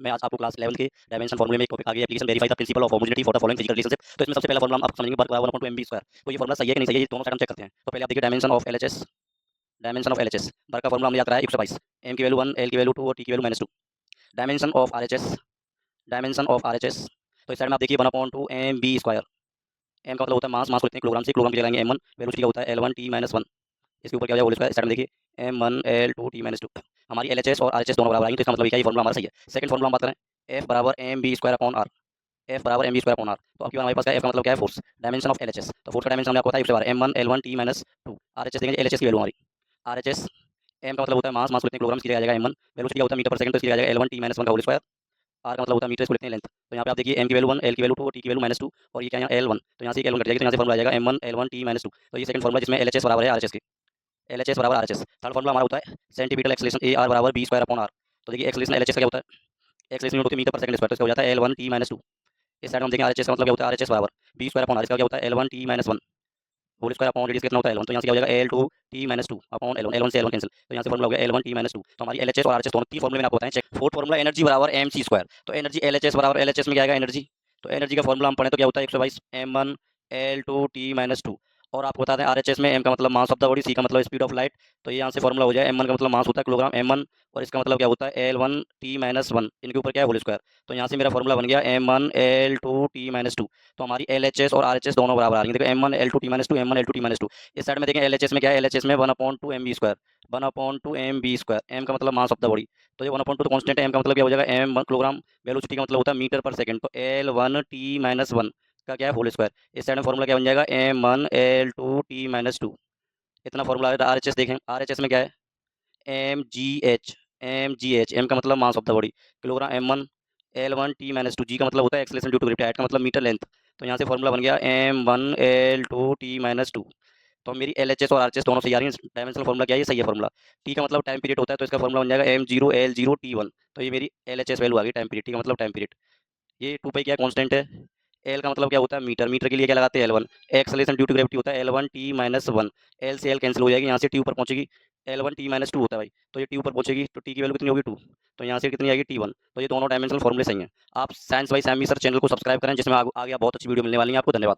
मैं आज आपको क्लास 11 के डायमेंशन फॉर्मूले में एक टॉपिक आ गया application verify the principle of homogeneity for the following physical relationship. तो इसमें सबसे पहला फॉर्मूला आप समझेंगे वर्क बराबर 1 अपॉन 2 mv स्क्वायर। तो ये फॉर्मूला सही है कि नहीं सही है, ये दोनों साइड हम चेक करते हैं। तो पहले आप देखिए डायमेंशन ऑफ एलएचएस वर्क का फॉर्मूला हमने याद कराया 122, एम की वैल्यू 1, एल की वैल्यू 2 और टी की वैल्यू -2। डायमेंशन ऑफ आरएचएस तो इस साइड में आप देखिए 1 upon 2 M B square. M का मतलब होता है मास, मास को लिखते हैं किलोग्राम से, किलोग्राम की लगाएंगे m1, वेलोसिटी का होता है l1 t -1। इसके ऊपर क्या हो जाएगा होल स्क्वायर। इस साइड में देखिए m1 l2 t -2। हमारी एलएचएस और आरएचएस दोनों बराबर आएंगे, तो इसका मतलब ये क्या, ये फॉर्मूला हमारा सही है। सेकंड फॉर्मूला हम बात करें f बराबर M B square upon R. F बराबर M B square upon R. तो आपकी बार हमारे पास क्या है, एफ का मतलब क्या है, फोर्स। डायमेंशन ऑफ एलएचएस, तो फोर्स का डायमेंशन हमने आपको बताया इससे बार m1 l1 t -2। आरएचएस देंगे, एलएचएस की वैल्यू हमारी आरएचएस एम का मतलब होता है मास, मास को लिखते हैं किलोग्राम, इसके लिए आ जाएगा m1। वेलोसिटी का होता है मीटर पर सेकंड, तो इसके लिए आ जाएगा l1 t -1 का होल स्क्वायर। आर का मतलब होता है मीटर, इसको लिखते हैं लेंथ। तो यहाँ पे आप देखिए एम की वैल्यू 1, एल की वैल्यू 2 और टी की वैल्यू -2, और ये क्या है यहाँ L1, तो यहाँ से L1 कट जाएगा, तो यहाँ से फॉर्मूला आ जाएगा m1 l1 t -2। तो ये सेकंड फॉर्मूला जिसमें एलएचएस बराबर है आरएचएस के, एलएचएस बराबर आरएचएस। थर्ड फॉर्मूला हमारा होता है सेंटीमीटर एक्सेलरेशन ए आर बराबर बी स्क्वायर अपॉन आर। तो देखिए एक्सेलरेशन एलएचएस का क्या होता है, एक्सेलरेशन यूनिट होती है मीटर पर सेकंड स्क्वायर, तो इसका हो जाता है L1 t -2। इस साइड हम देखेंगे आरएचएस का मतलब क्या होता है, आरएचएस बराबर बी स्क्वायर अपॉन आर। इसका क्या होता है L1 t -1 whole square upon radius कितना होता है L1, तो यहाँ से क्या हो जाएगा L2 t -2 upon L1, L1 से L1 कैंसिल, तो यहाँ से फॉर्मूला हो गया L1 t -2। तो हमारी एलएचएस और आरएचएस दोनों तीन फॉर्मूले मैंने आपको बताए चेक। फोर्थ फॉर्मूला एनर्जी बराबर mc स्क्वायर। तो एनर्जी एलएचएस बराबर एलएचएस में क्या आएगा एनर्जी, तो एनर्जी का फॉर्मूला हम पढ़े तो क्या होता है 122 m1 l2 t -2। और आपको बता दें आरएचएस में m का मतलब mass of the body, c का मतलब स्पीड ऑफ लाइट। तो ये यहाँ से फॉर्मूला हो जाए m1 का मतलब मास होता है किलोग्राम m1, और इसका मतलब क्या होता है L1 t -1, इनके ऊपर क्या है होल स्क्वायर। तो यहाँ से मेरा फॉर्मूला बन गया m1 l2 t -2। तो हमारी एलएचएस और आरएचएस दोनों बराबर आ रही है। देखो m1 l2 t -2, m1 l2 t -2। इस साइड में देखें एलएचएस में क्या है, एलएचएस में 1/2 mv square, 1/2 mv square. m का मतलब मास ऑफ द बॉडी, तो ये 1/2 तो कांस्टेंट है, m का मतलब क्या हो जाएगा m किलोग्राम। वेलोसिटी का मतलब होता है मीटर पर सेकंड, तो L1 t -1 का क्या है होल स्क्वायर। इस साइड में फॉर्मूला क्या बन जाएगा m1 l2 t -2। इतना फॉर्मूला आ गया। आरएचएस देखें, आरएचएस में क्या है mgh, mgh, m का मतलब mass of the body kilogram, m1 L1 t -2, g का मतलब होता है acceleration due to gravity, height का मतलब मीटर लेंथ। तो यहाँ से फॉर्मूला बन गया m1 l2 t -2। तो मेरी एलएचएस और आरएचएस दोनों सही आ रही है। डायमेंशनल फॉर्मूला क्या है, ये सही है फॉर्मूला। टी का मतलब टाइम पीरियड होता है, तो इसका फॉर्मूला बन जाएगा m0 l0 t1। तो ये मेरी एलएचएस वैल्यू आ गई टाइम पीरियड, टी का मतलब टाइम पीरियड। ये 2 पाई क्या कांस्टेंट है। एल का मतलब क्या होता है मीटर, मीटर के लिए क्या लगाते हैं L1। Acceleration due to gravity होता है L1 t -1। एल से एल कैंसिल हो जाएगी, यहाँ से टी ऊपर पहुंचेगी, L1 t -2 होता है भाई। तो ये टी ऊपर पहुंचेगी, तो टी की वैल्यू कितनी होगी 2, तो यहाँ से कितनी आएगी t1। तो ये दोनों डायमेंशनल फॉर्मूले सही हैं। आप science by Sam sir channel को सब्सक्राइब करें, जिसमें आगे आप बहुत अच्छी वीडियो मिलने वाली है आपको। धन्यवाद।